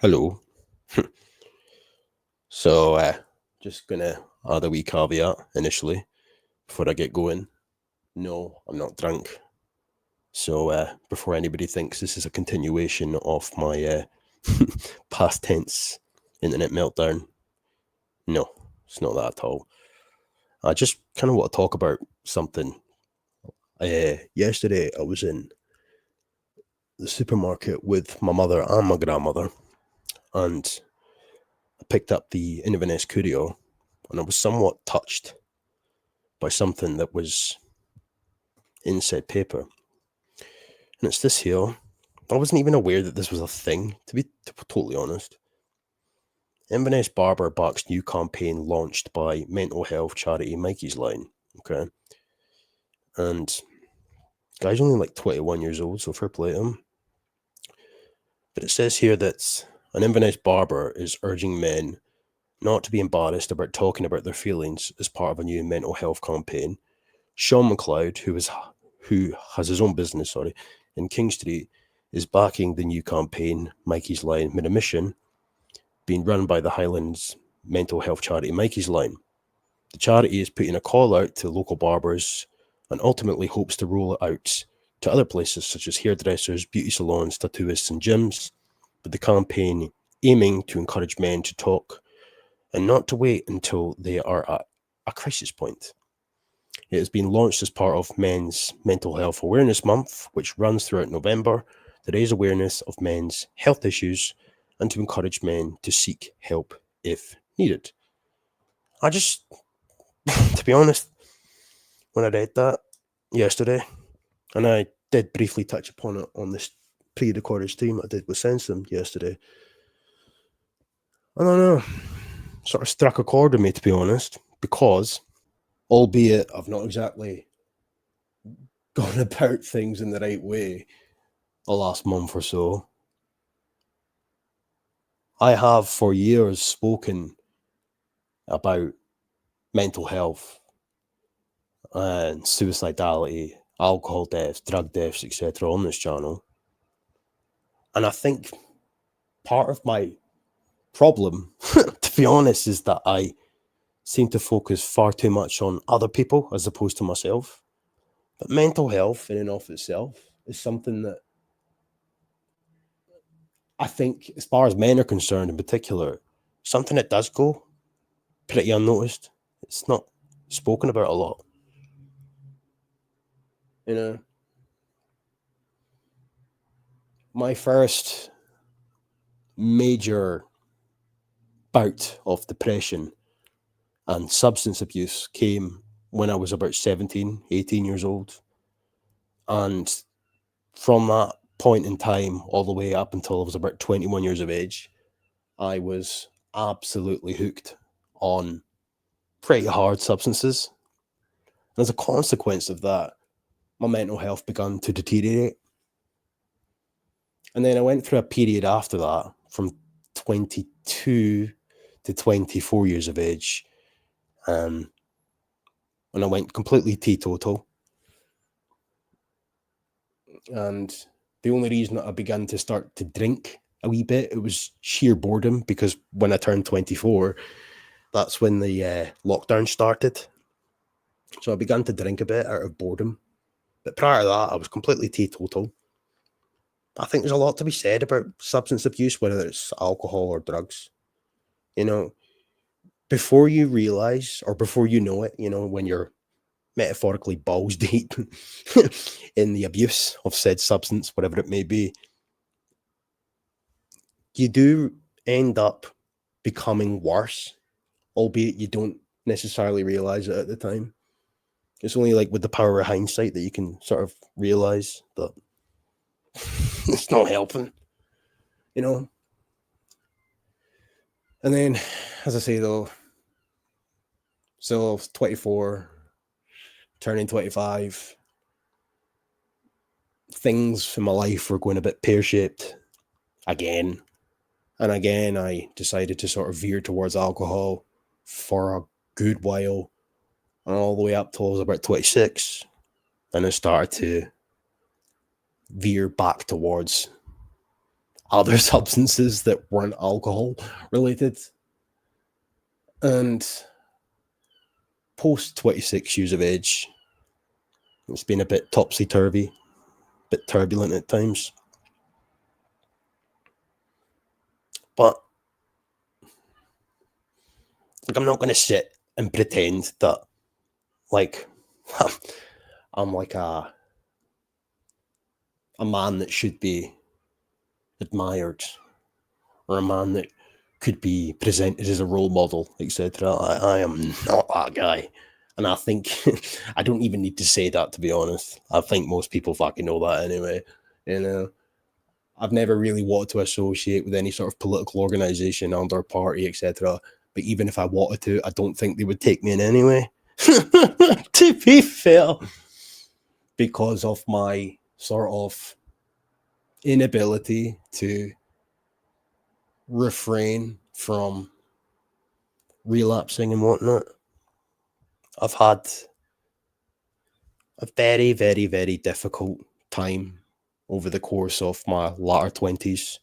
Hello. So, just gonna add a wee caveat initially before I get going. No, I'm not drunk. So, before anybody thinks this is a continuation of my past tense internet meltdown, no, it's not that at all. I just kind of want to talk about something. Yesterday, I was in the supermarket with my mother and my grandmother, and I picked up the Inverness Courier, and I was somewhat touched by something that was in said paper. And it's this here. I wasn't even aware that this was a thing, to be totally honest. Inverness Barber backs new campaign launched by mental health charity Mikey's Line. Okay. And guy's only like 21 years old, so fair play to him. But it says here that an Inverness barber is urging men not to be embarrassed about talking about their feelings as part of a new mental health campaign. Sean McLeod, who has his own business, in King Street, is backing the new campaign, Mikey's Line, with a mission being run by the Highlands mental health charity Mikey's Line. The charity is putting a call out to local barbers and ultimately hopes to roll it out to other places such as hairdressers, beauty salons, tattooists, and gyms, with the campaign aiming to encourage men to talk and not to wait until they are at a crisis point. It has been launched as part of Men's Mental Health Awareness Month, which runs throughout November to raise awareness of men's health issues and to encourage men to seek help if needed. I just, to be honest, when I read that yesterday, and I did briefly touch upon it on this pre-recorded stream I did with Sensum yesterday, I don't know, sort of struck a chord with me, to be honest, because, albeit I've not exactly gone about things in the right way the last month or so, I have for years spoken about mental health and suicidality, alcohol deaths, drug deaths, etc. on this channel. And I think part of my problem, to be honest, is that I seem to focus far too much on other people as opposed to myself. But mental health in and of itself is something that I think, as far as men are concerned in particular, something that does go pretty unnoticed. It's not spoken about a lot. You know, my first major bout of depression and substance abuse came when I was about 17, 18 years old. And from that point in time, all the way up until I was about 21 years of age, I was absolutely hooked on pretty hard substances. And as a consequence of that, my mental health began to deteriorate. And then I went through a period after that from 22 to 24 years of age. Um, when I went completely teetotal. And the only reason that I began to start to drink a wee bit, it was sheer boredom, because when I turned 24, that's when the lockdown started. So I began to drink a bit out of boredom. But prior to that, I was completely teetotal. I think there's a lot to be said about substance abuse, whether it's alcohol or drugs. You know, before you realize or before you know it, when you're metaphorically balls deep in the abuse of said substance, whatever it may be, you do end up becoming worse, albeit you don't necessarily realize it at the time. It's only like with the power of hindsight that you can sort of realize that it's not helping, you know? And then, as I say though, still 24, turning 25, things in my life were going a bit pear-shaped again. And again, I decided to sort of veer towards alcohol for a good while, and all the way up till I was about 26. And I started to veer back towards other substances that weren't alcohol related. And post 26 years of age, it's been a bit topsy-turvy, a bit turbulent at times. But like, I'm not going to sit and pretend that, like, I'm like a man that should be admired, or a man that could be presented as a role model, etc. I am not that guy. And I think I don't even need to say that, to be honest. I think most people fucking know that anyway. You know, I've never really wanted to associate with any sort of political organization or party, etc. But even if I wanted to, I don't think they would take me in anyway. To be fair, because of my sort of inability to refrain from relapsing and whatnot. I've had a very, very, very difficult time over the course of my latter 20s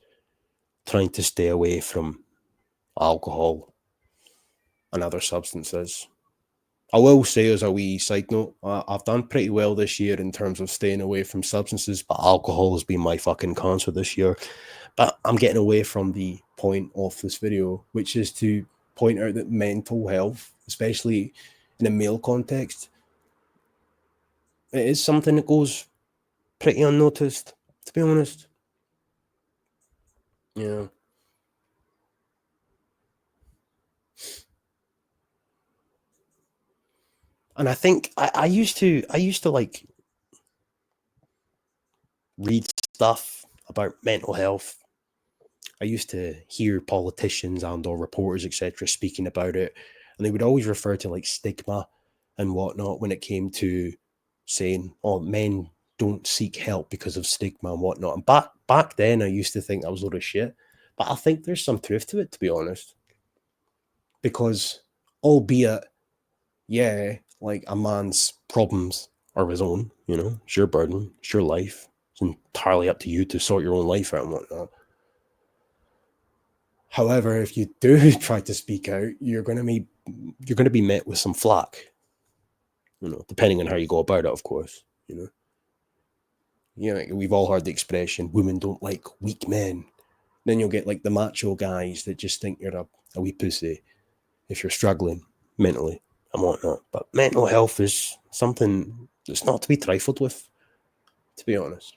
trying to stay away from alcohol and other substances. I will say, as a wee side note, I've done pretty well this year in terms of staying away from substances, but alcohol has been my fucking cancer this year. But I'm getting away from the point of this video, which is to point out that mental health, especially in a male context, it is something that goes pretty unnoticed, to be honest. Yeah. And I think I used to like read stuff about mental health. I used to hear politicians and or reporters, etc., speaking about it, and they would always refer to like stigma and whatnot when it came to saying, "Oh, men don't seek help because of stigma and whatnot." And back then, I used to think that was a load of shit, but I think there's some truth to it, to be honest, because albeit, yeah, like a man's problems are his own, it's your burden, it's your life. It's entirely up to you to sort your own life out and whatnot. However, if you do try to speak out, you're going to be met with some flack, depending on how you go about it, of course. We've all heard the expression, women don't like weak men. Then you'll get like the macho guys that just think you're a wee pussy if you're struggling mentally and whatnot. But mental health is something that's not to be trifled with, to be honest.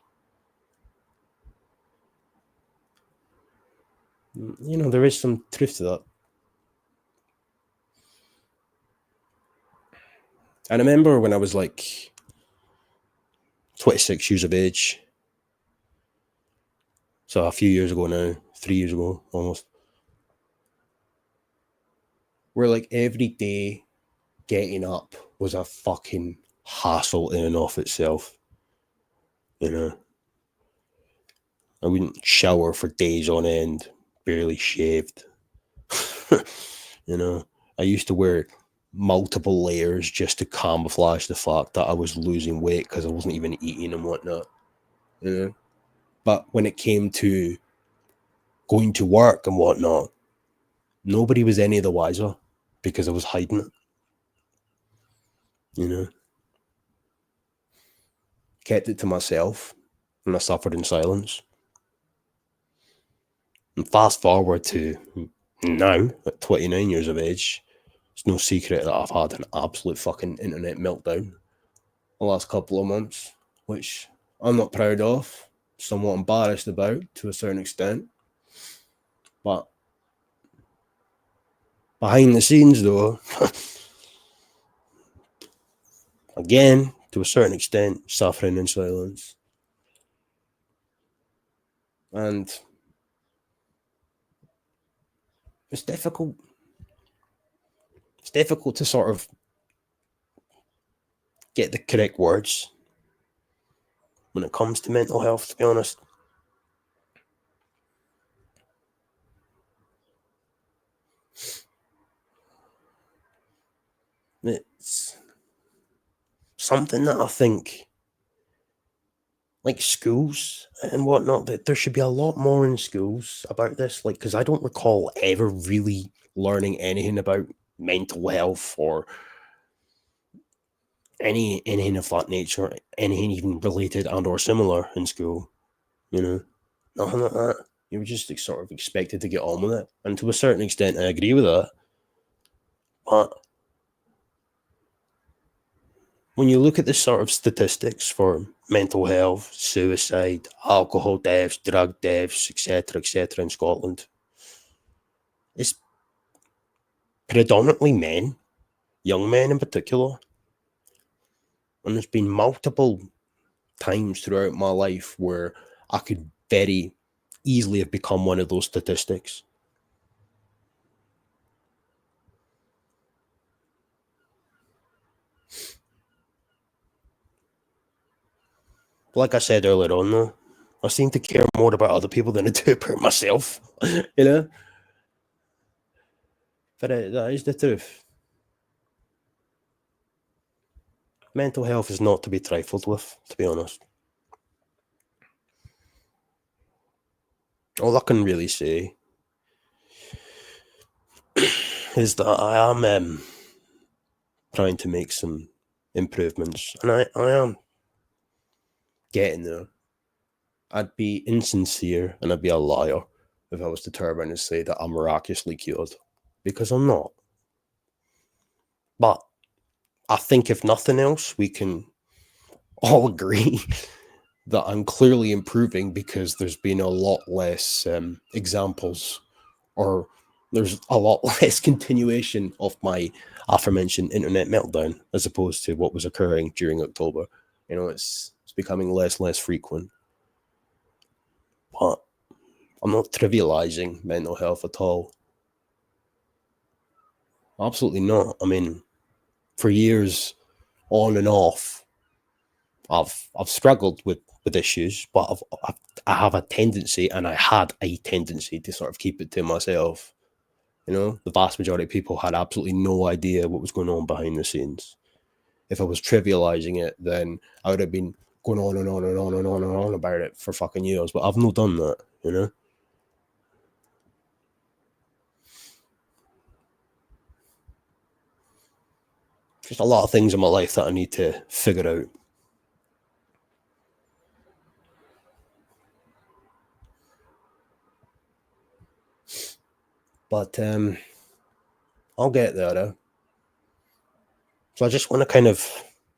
There is some truth to that. I remember when I was like 26 years of age, so a few years ago now, 3 years ago almost, where like every day getting up was a fucking hassle in and of itself. I wouldn't shower for days on end, barely shaved. I used to wear multiple layers just to camouflage the fact that I was losing weight because I wasn't even eating and whatnot. But when it came to going to work and whatnot, nobody was any the wiser because I was hiding it. Kept it to myself, and I suffered in silence. And fast forward to now, at 29 years of age, it's no secret that I've had an absolute fucking internet meltdown the last couple of months, which I'm not proud of, somewhat embarrassed about to a certain extent. But behind the scenes, though, again, to a certain extent, suffering in silence. And it's difficult. It's difficult to sort of get the correct words when it comes to mental health, to be honest. It's something that I think like schools and whatnot, that there should be a lot more in schools about this. Like, because I don't recall ever really learning anything about mental health or anything of that nature, anything even related and or similar in school. You know, nothing like that. You were just sort of expected to get on with it, and to a certain extent, I agree with that. But when you look at the sort of statistics for mental health, suicide, alcohol deaths, drug deaths, etc., in Scotland, it's predominantly men, young men in particular. And there's been multiple times throughout my life where I could very easily have become one of those statistics. Like I said earlier on, though, I seem to care more about other people than I do about myself, you know? But that is the truth. Mental health is not to be trifled with, to be honest. All I can really say is that I am trying to make some improvements, and I am getting there. I'd be insincere and I'd be a liar if I was to turn around and say that I'm miraculously cured, because I'm not. But I think if nothing else, we can all agree that I'm clearly improving because there's been a lot less examples, or there's a lot less continuation of my aforementioned internet meltdown as opposed to what was occurring during October. You know, it's becoming less and less frequent. But I'm not trivializing mental health at all. Absolutely not. I mean, for years, on and off, I've struggled with issues, but I have a tendency, and I had a tendency to sort of keep it to myself. You know, the vast majority of people had absolutely no idea what was going on behind the scenes. If I was trivializing it, then I would have been going on and on and on and on and on about it for fucking years. But I've not done that, you know? Just a lot of things in my life that I need to figure out. But I'll get there though. So I just want to kind of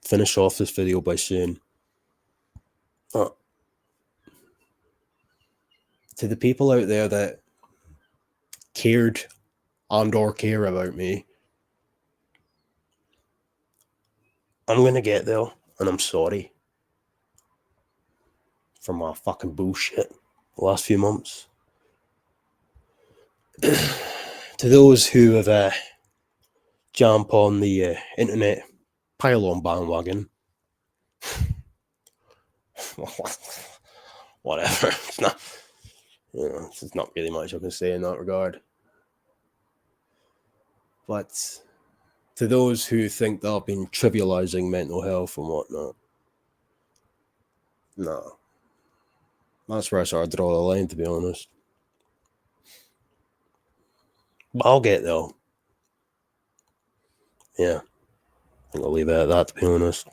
finish off this video by saying, uh, to the people out there that cared and or care about me, I'm going to get there, and I'm sorry for my fucking bullshit the last few months. To those who have jumped on the internet pile-on bandwagon, whatever. It's not, you know, there's not really much I can say in that regard. But to those who think that I've been trivializing mental health and whatnot, no, that's where I sort of draw the line, to be honest. But I'll get there. Yeah, I think I'll leave it at that, to be honest.